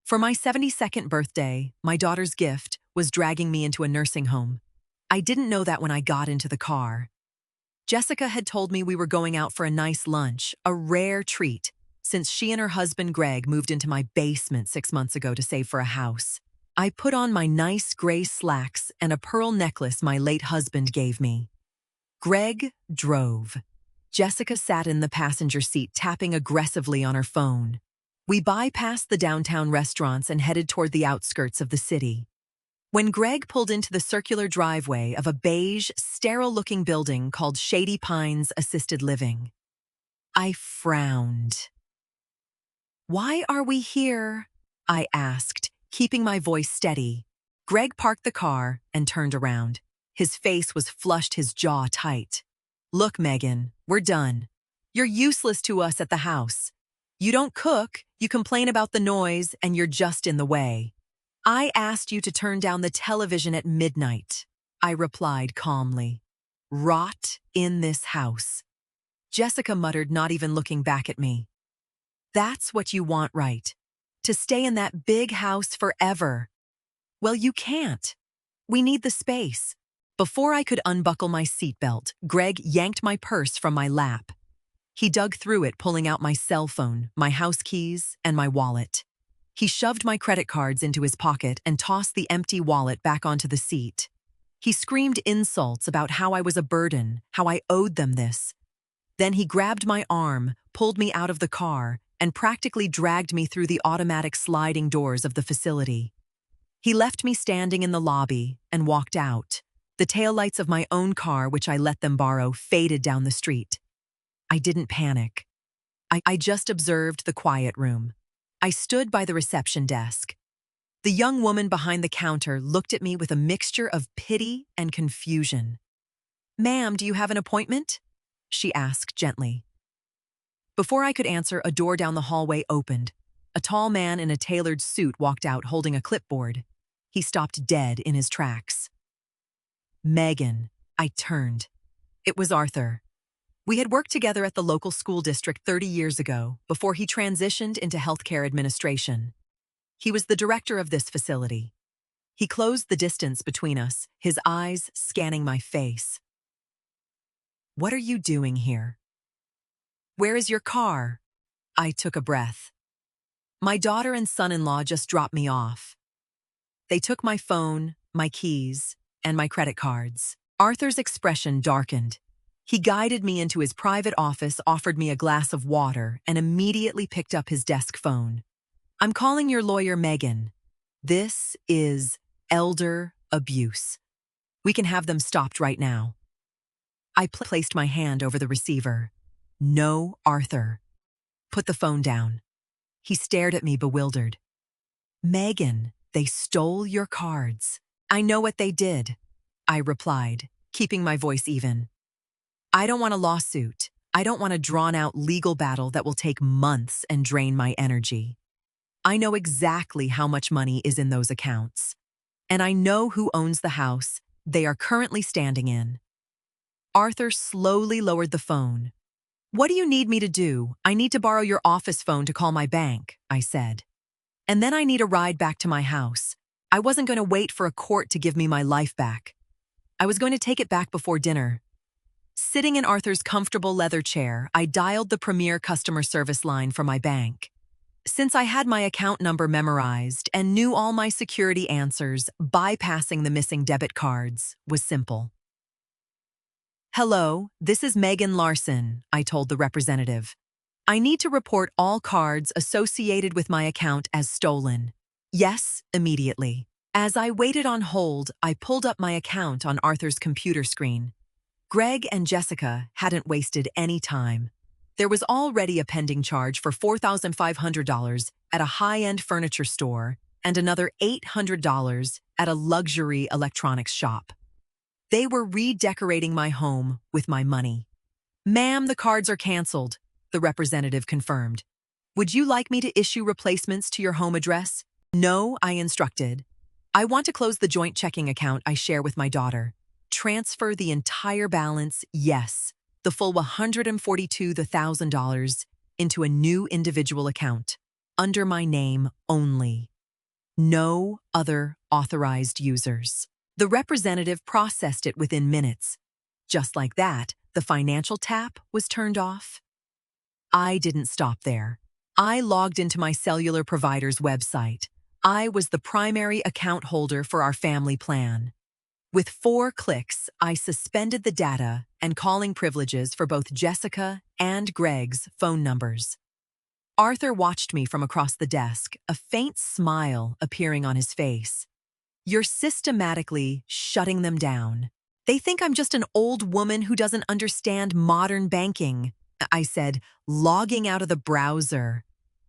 For my 72nd birthday, my daughter's gift was dragging me into a nursing home. I didn't know that when I got into the car. Jessica had told me we were going out for a nice lunch, a rare treat, since she and her husband Greg moved into my basement 6 months ago to save for a house. I put on my nice gray slacks and a pearl necklace my late husband gave me. Greg drove. Jessica sat in the passenger seat, tapping aggressively on her phone. We bypassed the downtown restaurants and headed toward the outskirts of the city. When Greg pulled into the circular driveway of a beige, sterile-looking building called Shady Pines Assisted Living, I frowned. "Why are we here?" I asked, keeping my voice steady. Greg parked the car and turned around. His face was flushed, his jaw tight. "Look, Megan, we're done. You're useless to us at the house. You don't cook, you complain about the noise, and you're just in the way. I asked you to turn down the television at midnight," I replied calmly. "Rot in this house." Jessica muttered, not even looking back at me. "That's what you want, right? To stay in that big house forever. Well, you can't. We need the space." Before I could unbuckle my seatbelt, Greg yanked my purse from my lap. He dug through it, pulling out my cell phone, my house keys, and my wallet. He shoved my credit cards into his pocket and tossed the empty wallet back onto the seat. He screamed insults about how I was a burden, how I owed them this. Then he grabbed my arm, pulled me out of the car, and practically dragged me through the automatic sliding doors of the facility. He left me standing in the lobby and walked out. The taillights of my own car, which I let them borrow, faded down the street. I didn't panic. I just observed the quiet room. I stood by the reception desk. The young woman behind the counter looked at me with a mixture of pity and confusion. "Ma'am, do you have an appointment?" she asked gently. Before I could answer, a door down the hallway opened. A tall man in a tailored suit walked out holding a clipboard. He stopped dead in his tracks. "Megan," I turned. It was Arthur. We had worked together at the local school district 30 years ago, before he transitioned into healthcare administration. He was the director of this facility. He closed the distance between us, his eyes scanning my face. "What are you doing here?" "Where is your car?" I took a breath. "My daughter and son-in-law just dropped me off. They took my phone, my keys, and my credit cards." Arthur's expression darkened. He guided me into his private office, offered me a glass of water, and immediately picked up his desk phone. "I'm calling your lawyer, Megan. This is elder abuse. We can have them stopped right now." I placed my hand over the receiver. "No, Arthur. Put the phone down." He stared at me, bewildered. "Megan, they stole your cards." "I know what they did," I replied, keeping my voice even. "I don't want a lawsuit. I don't want a drawn-out legal battle that will take months and drain my energy. I know exactly how much money is in those accounts. And I know who owns the house they are currently standing in." Arthur slowly lowered the phone. "What do you need me to do?" "I need to borrow your office phone to call my bank," I said. "And then I need a ride back to my house. I wasn't going to wait for a court to give me my life back. I was going to take it back before dinner." Sitting in Arthur's comfortable leather chair, I dialed the premier customer service line for my bank. Since I had my account number memorized and knew all my security answers, bypassing the missing debit cards was simple. "Hello, this is Megan Larson," I told the representative. "I need to report all cards associated with my account as stolen." "Yes, immediately." As I waited on hold, I pulled up my account on Arthur's computer screen. Greg and Jessica hadn't wasted any time. There was already a pending charge for $4,500 at a high-end furniture store and another $800 at a luxury electronics shop. They were redecorating my home with my money. "Ma'am, the cards are canceled," the representative confirmed. "Would you like me to issue replacements to your home address?" "No," I instructed. "I want to close the joint checking account I share with my daughter. Transfer the entire balance, yes, the full $142,000 into a new individual account, under my name only." No other authorized users. The representative processed it within minutes. Just like that, the financial tap was turned off. I didn't stop there. I logged into my cellular provider's website. I was the primary account holder for our family plan. With 4 clicks, I suspended the data and calling privileges for both Jessica and Greg's phone numbers. Arthur watched me from across the desk, a faint smile appearing on his face. You're systematically shutting them down. They think I'm just an old woman who doesn't understand modern banking, I said, logging out of the browser.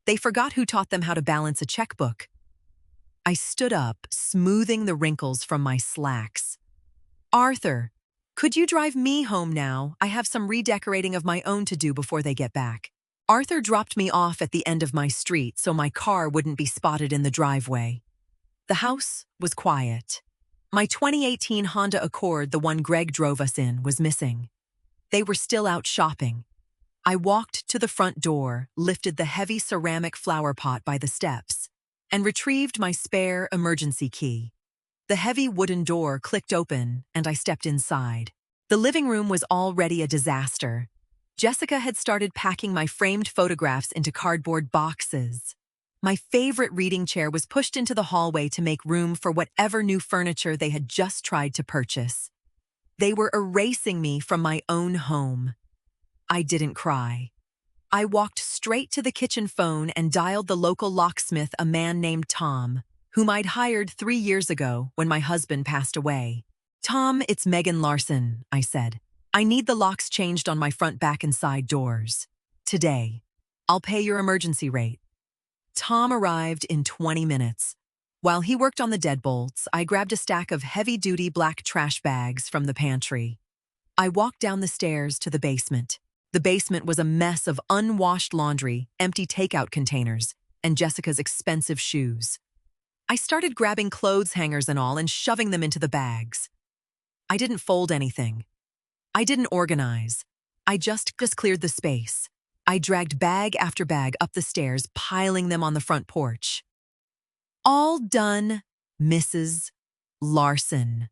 They forgot who taught them how to balance a checkbook. I stood up, smoothing the wrinkles from my slacks. Arthur, could you drive me home now? I have some redecorating of my own to do before they get back. Arthur dropped me off at the end of my street so my car wouldn't be spotted in the driveway. The house was quiet. My 2018 Honda Accord, the one Greg drove us in, was missing. They were still out shopping. I walked to the front door, lifted the heavy ceramic flower pot by the steps, and retrieved my spare emergency key. The heavy wooden door clicked open, and I stepped inside. The living room was already a disaster. Jessica had started packing my framed photographs into cardboard boxes. My favorite reading chair was pushed into the hallway to make room for whatever new furniture they had just tried to purchase. They were erasing me from my own home. I didn't cry. I walked straight to the kitchen phone and dialed the local locksmith, a man named Tom, whom I'd hired 3 years ago when my husband passed away. Tom, it's Megan Larson, I said. I need the locks changed on my front, back, and side doors. Today. I'll pay your emergency rate. Tom arrived in 20 minutes. While he worked on the deadbolts, I grabbed a stack of heavy-duty black trash bags from the pantry. I walked down the stairs to the basement. The basement was a mess of unwashed laundry, empty takeout containers, and Jessica's expensive shoes. I started grabbing clothes hangers and all and shoving them into the bags. I didn't fold anything. I didn't organize. I just cleared the space. I dragged bag after bag up the stairs, piling them on the front porch. All done, Mrs. Larson,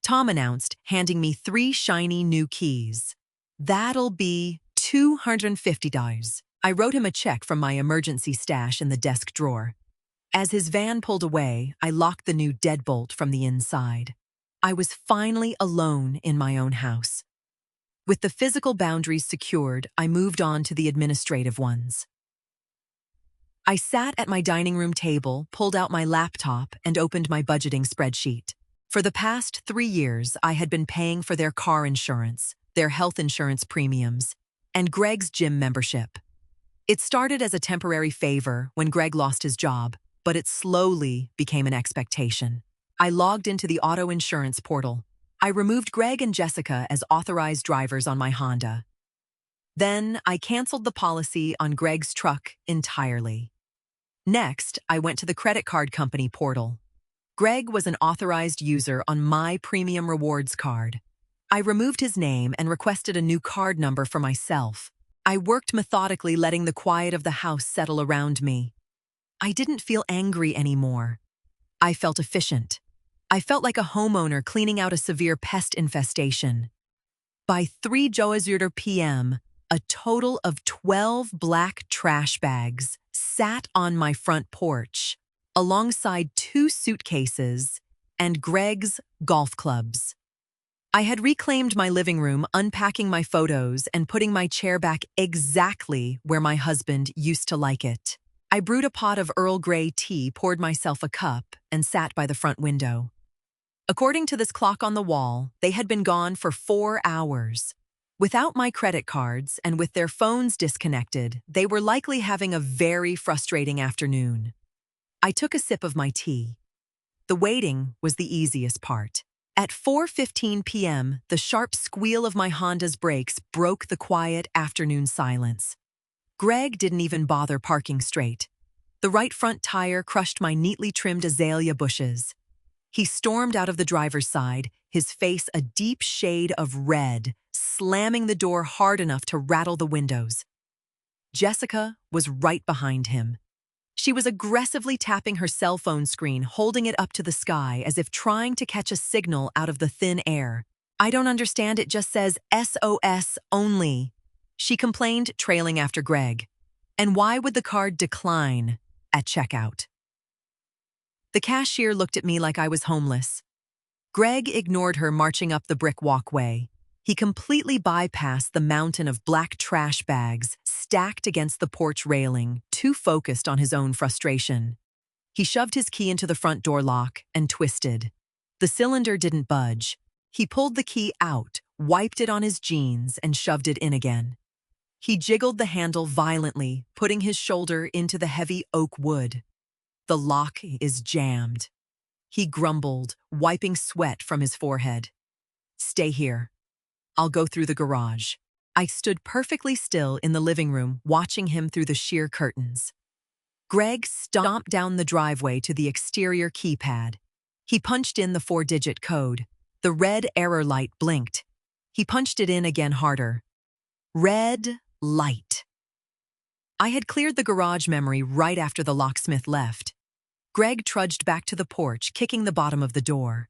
Tom announced, handing me 3 shiny new keys. That'll be $250. I wrote him a check from my emergency stash in the desk drawer. As his van pulled away, I locked the new deadbolt from the inside. I was finally alone in my own house. With the physical boundaries secured, I moved on to the administrative ones. I sat at my dining room table, pulled out my laptop, and opened my budgeting spreadsheet. For the past 3 years, I had been paying for their car insurance, their health insurance premiums, and Greg's gym membership. It started as a temporary favor when Greg lost his job, but it slowly became an expectation. I logged into the auto insurance portal. I removed Greg and Jessica as authorized drivers on my Honda. Then I canceled the policy on Greg's truck entirely. Next, I went to the credit card company portal. Greg was an authorized user on my premium rewards card. I removed his name and requested a new card number for myself. I worked methodically, letting the quiet of the house settle around me. I didn't feel angry anymore. I felt efficient. I felt like a homeowner cleaning out a severe pest infestation. By 3:00 p.m., a total of 12 black trash bags sat on my front porch, alongside 2 suitcases and Greg's golf clubs. I had reclaimed my living room, unpacking my photos and putting my chair back exactly where my husband used to like it. I brewed a pot of Earl Grey tea, poured myself a cup, and sat by the front window. According to this clock on the wall, they had been gone for 4 hours. Without my credit cards and with their phones disconnected, they were likely having a very frustrating afternoon. I took a sip of my tea. The waiting was the easiest part. At 4:15 p.m., the sharp squeal of my Honda's brakes broke the quiet afternoon silence. Greg didn't even bother parking straight. The right front tire crushed my neatly trimmed azalea bushes. He stormed out of the driver's side, his face a deep shade of red, slamming the door hard enough to rattle the windows. Jessica was right behind him. She was aggressively tapping her cell phone screen, holding it up to the sky as if trying to catch a signal out of the thin air. "I don't understand, it just says SOS only," she complained, trailing after Greg. "And why would the card decline at checkout?" The cashier looked at me like I was homeless. Greg ignored her, marching up the brick walkway. He completely bypassed the mountain of black trash bags stacked against the porch railing, too focused on his own frustration. He shoved his key into the front door lock and twisted. The cylinder didn't budge. He pulled the key out, wiped it on his jeans, and shoved it in again. He jiggled the handle violently, putting his shoulder into the heavy oak wood. "The lock is jammed," he grumbled, wiping sweat from his forehead. "Stay here. I'll go through the garage." I stood perfectly still in the living room, watching him through the sheer curtains. Greg stomped down the driveway to the exterior keypad. He punched in the 4-digit code. The red error light blinked. He punched it in again, harder. Red light. I had cleared the garage memory right after the locksmith left. Greg trudged back to the porch, kicking the bottom of the door.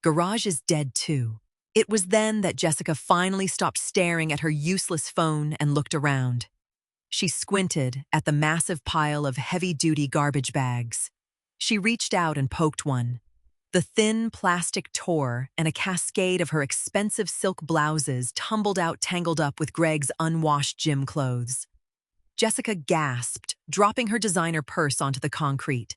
Garage is dead too. It was then that Jessica finally stopped staring at her useless phone and looked around. She squinted at the massive pile of heavy-duty garbage bags. She reached out and poked one. The thin plastic tore, and a cascade of her expensive silk blouses tumbled out, tangled up with Greg's unwashed gym clothes. Jessica gasped, dropping her designer purse onto the concrete.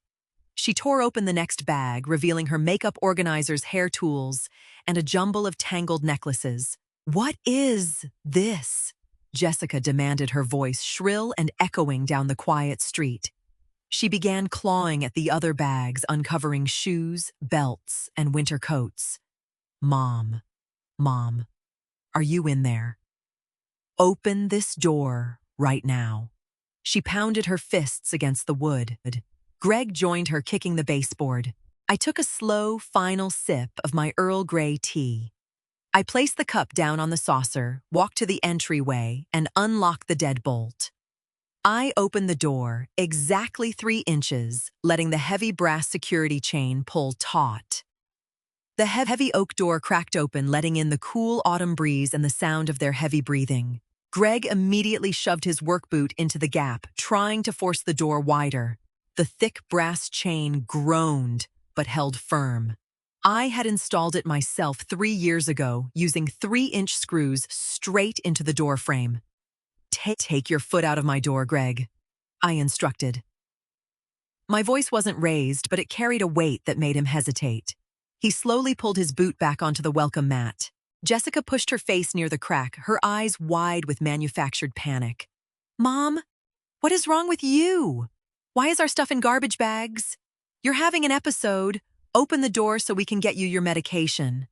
She tore open the next bag, revealing her makeup organizer's hair tools and a jumble of tangled necklaces. "What is this?" Jessica demanded, her voice shrill and echoing down the quiet street. She began clawing at the other bags, uncovering shoes, belts, and winter coats. Mom, are you in there? Open this door right now." She pounded her fists against the wood. Greg joined her, kicking the baseboard. I took a slow, final sip of my Earl Grey tea. I placed the cup down on the saucer, walked to the entryway, and unlocked the deadbolt. I opened the door exactly 3 inches, letting the heavy brass security chain pull taut. The heavy oak door cracked open, letting in the cool autumn breeze and the sound of their heavy breathing. Greg immediately shoved his work boot into the gap, trying to force the door wider. The thick brass chain groaned, but held firm. I had installed it myself 3 years ago, using 3-inch screws straight into the door frame. "Take your foot out of my door, Greg," I instructed. My voice wasn't raised, but it carried a weight that made him hesitate. He slowly pulled his boot back onto the welcome mat. Jessica pushed her face near the crack, her eyes wide with manufactured panic. "Mom, what is wrong with you? Why is our stuff in garbage bags? You're having an episode. Open the door so we can get you your medication."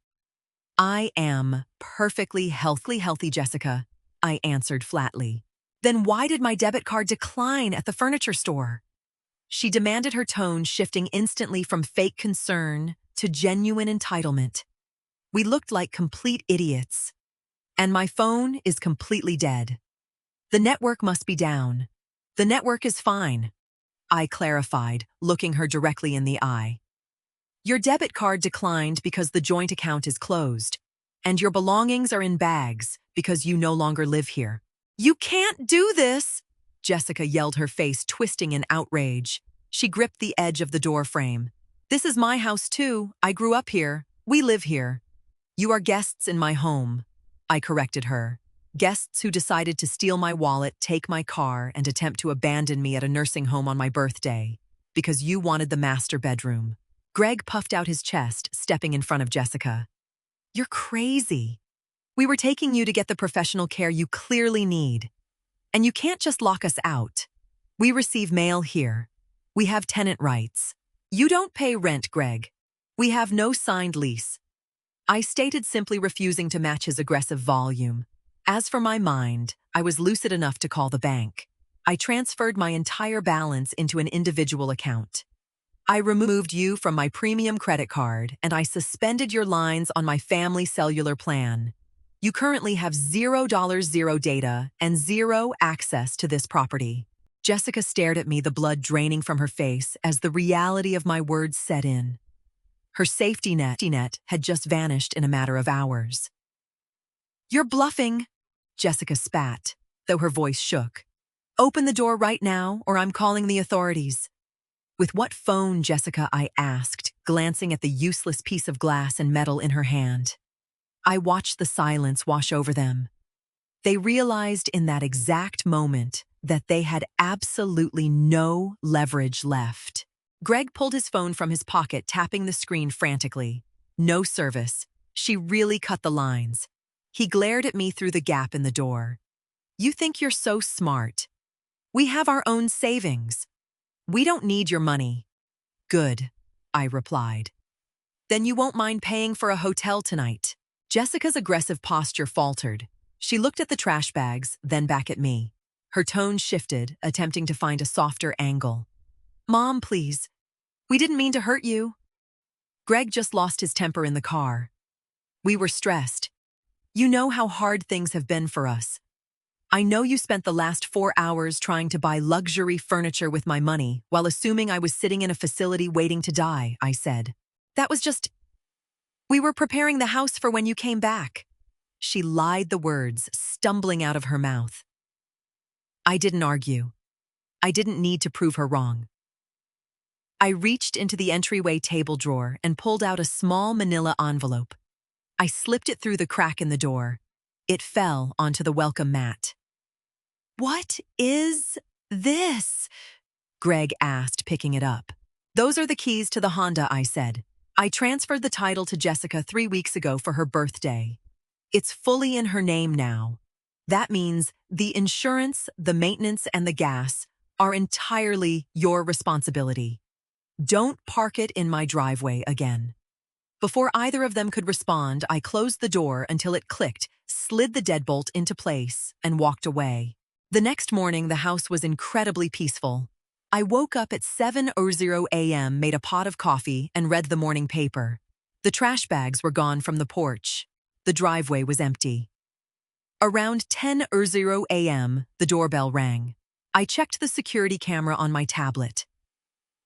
"I am perfectly healthy, Jessica," I answered flatly. "Then why did my debit card decline at the furniture store?" She demanded, her tone shifting instantly from fake concern to genuine entitlement. We looked like complete idiots. "And my phone is completely dead. The network must be down." "The network is fine," I clarified, looking her directly in the eye. "Your debit card declined because the joint account is closed, and your belongings are in bags because you no longer live here." "You can't do this!" Jessica yelled, her face twisting in outrage. She gripped the edge of the door frame. "This is my house too. I grew up here. We live here." "You are guests in my home," I corrected her. "Guests who decided to steal my wallet, take my car, and attempt to abandon me at a nursing home on my birthday, because you wanted the master bedroom." Greg puffed out his chest, stepping in front of Jessica. "You're crazy. We were taking you to get the professional care you clearly need. And you can't just lock us out. We receive mail here. We have tenant rights. You don't pay rent, Greg. We have no signed lease." I stated, simply refusing to match his aggressive volume. As for my mind, I was lucid enough to call the bank. I transferred my entire balance into an individual account. I removed you from my premium credit card, and I suspended your lines on my family cellular plan. You currently have $0 data and 0 access to this property. Jessica stared at me, the blood draining from her face as the reality of my words set in. Her safety net had just vanished in a matter of hours. "You're bluffing," Jessica spat, though her voice shook. "Open the door right now, or I'm calling the authorities." "With what phone, Jessica?" I asked, glancing at the useless piece of glass and metal in her hand. I watched the silence wash over them. They realized in that exact moment that they had absolutely no leverage left. Greg pulled his phone from his pocket, tapping the screen frantically. No service. She really cut the lines. He glared at me through the gap in the door. "You think you're so smart. We have our own savings. We don't need your money." "Good," I replied. "Then you won't mind paying for a hotel tonight." Jessica's aggressive posture faltered. She looked at the trash bags, then back at me. Her tone shifted, attempting to find a softer angle. "Mom, please. We didn't mean to hurt you." Greg just lost his temper in the car. "We were stressed. You know how hard things have been for us. I know you spent the last 4 hours trying to buy luxury furniture with my money while assuming I was sitting in a facility waiting to die," I said. "That was just... We were preparing the house for when you came back." She lied the words, stumbling out of her mouth. I didn't argue. I didn't need to prove her wrong. I reached into the entryway table drawer and pulled out a small manila envelope. I slipped it through the crack in the door. It fell onto the welcome mat. "What is this?" Greg asked, picking it up. "Those are the keys to the Honda," I said. "I transferred the title to Jessica 3 weeks ago for her birthday. It's fully in her name now. That means the insurance, the maintenance, and the gas are entirely your responsibility. Don't park it in my driveway again." Before either of them could respond, I closed the door until it clicked, slid the deadbolt into place, and walked away. The next morning, the house was incredibly peaceful. I woke up at 7:00 a.m., made a pot of coffee, and read the morning paper. The trash bags were gone from the porch. The driveway was empty. Around 10:00 a.m., the doorbell rang. I checked the security camera on my tablet.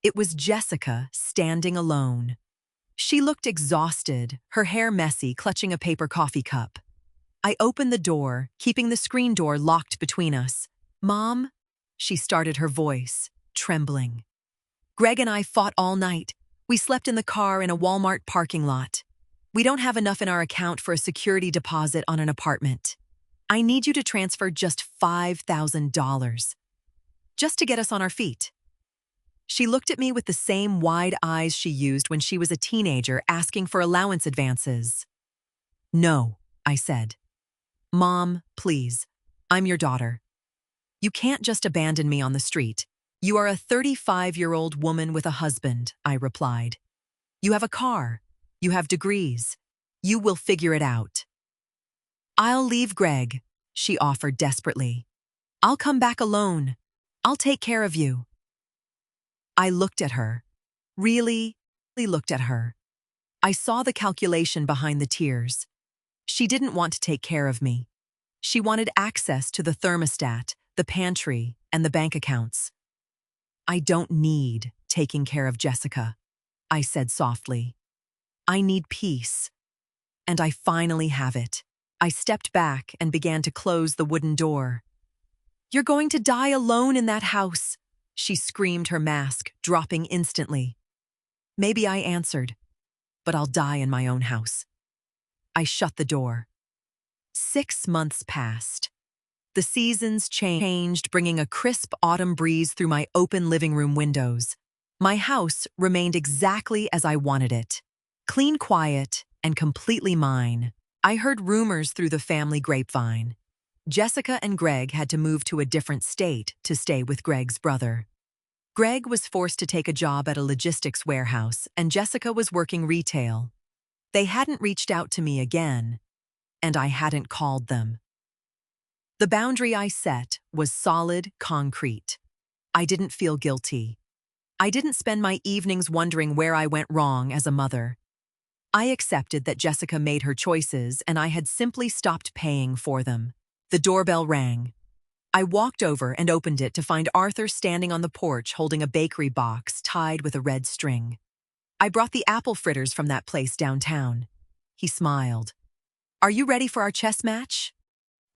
It was Jessica, standing alone. She looked exhausted, her hair messy, clutching a paper coffee cup. I opened the door, keeping the screen door locked between us. "Mom?" She started, her voice trembling. "Greg and I fought all night. We slept in the car in a Walmart parking lot. We don't have enough in our account for a security deposit on an apartment. I need you to transfer just $5,000. Just to get us on our feet." She looked at me with the same wide eyes she used when she was a teenager asking for allowance advances. "No," I said. "Mom, please. I'm your daughter. You can't just abandon me on the street. You are a 35-year-old woman with a husband," I replied. "You have a car. You have degrees. You will figure it out." "I'll leave Greg," she offered desperately. "I'll come back alone. I'll take care of you." I looked at her. Really looked at her. I saw the calculation behind the tears. She didn't want to take care of me. She wanted access to the thermostat, the pantry, and the bank accounts. "I don't need taking care of Jessica," I said softly. "I need peace. And I finally have it." I stepped back and began to close the wooden door. "You're going to die alone in that house," she screamed, her mask dropping instantly. Maybe I answered, "But I'll die in my own house." I shut the door. 6 months passed. The seasons changed, bringing a crisp autumn breeze through my open living room windows. My house remained exactly as I wanted it. Clean, quiet, and completely mine. I heard rumors through the family grapevine. Jessica and Greg had to move to a different state to stay with Greg's brother. Greg was forced to take a job at a logistics warehouse, and Jessica was working retail. They hadn't reached out to me again, and I hadn't called them. The boundary I set was solid, concrete. I didn't feel guilty. I didn't spend my evenings wondering where I went wrong as a mother. I accepted that Jessica made her choices, and I had simply stopped paying for them. The doorbell rang. I walked over and opened it to find Arthur standing on the porch holding a bakery box tied with a red string. I brought the apple fritters from that place downtown. He smiled. Are you ready for our chess match?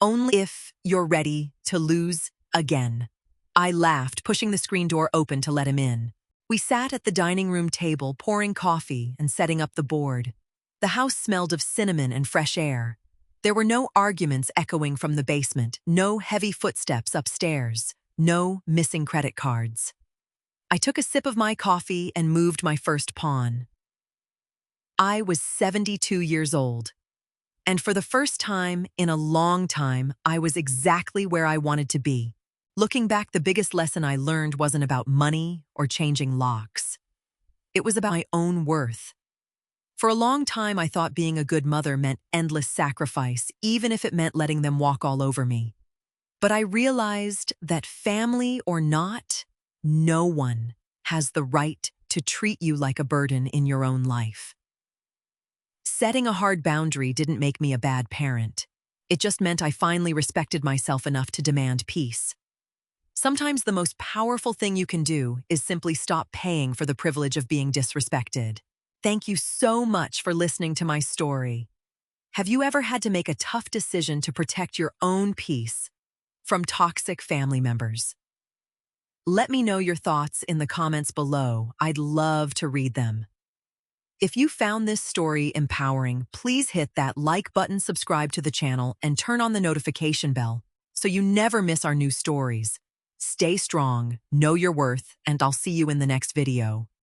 Only if you're ready to lose again. I laughed, pushing the screen door open to let him in. We sat at the dining room table, pouring coffee and setting up the board. The house smelled of cinnamon and fresh air. There were no arguments echoing from the basement, no heavy footsteps upstairs, no missing credit cards. I took a sip of my coffee and moved my first pawn. I was 72 years old, and for the first time in a long time, I was exactly where I wanted to be. Looking back, the biggest lesson I learned wasn't about money or changing locks. It was about my own worth. For a long time, I thought being a good mother meant endless sacrifice, even if it meant letting them walk all over me. But I realized that family or not, no one has the right to treat you like a burden in your own life. Setting a hard boundary didn't make me a bad parent. It just meant I finally respected myself enough to demand peace. Sometimes the most powerful thing you can do is simply stop paying for the privilege of being disrespected. Thank you so much for listening to my story. Have you ever had to make a tough decision to protect your own peace from toxic family members? Let me know your thoughts in the comments below. I'd love to read them. If you found this story empowering, please hit that like button, subscribe to the channel, and turn on the notification bell so you never miss our new stories. Stay strong, know your worth, and I'll see you in the next video.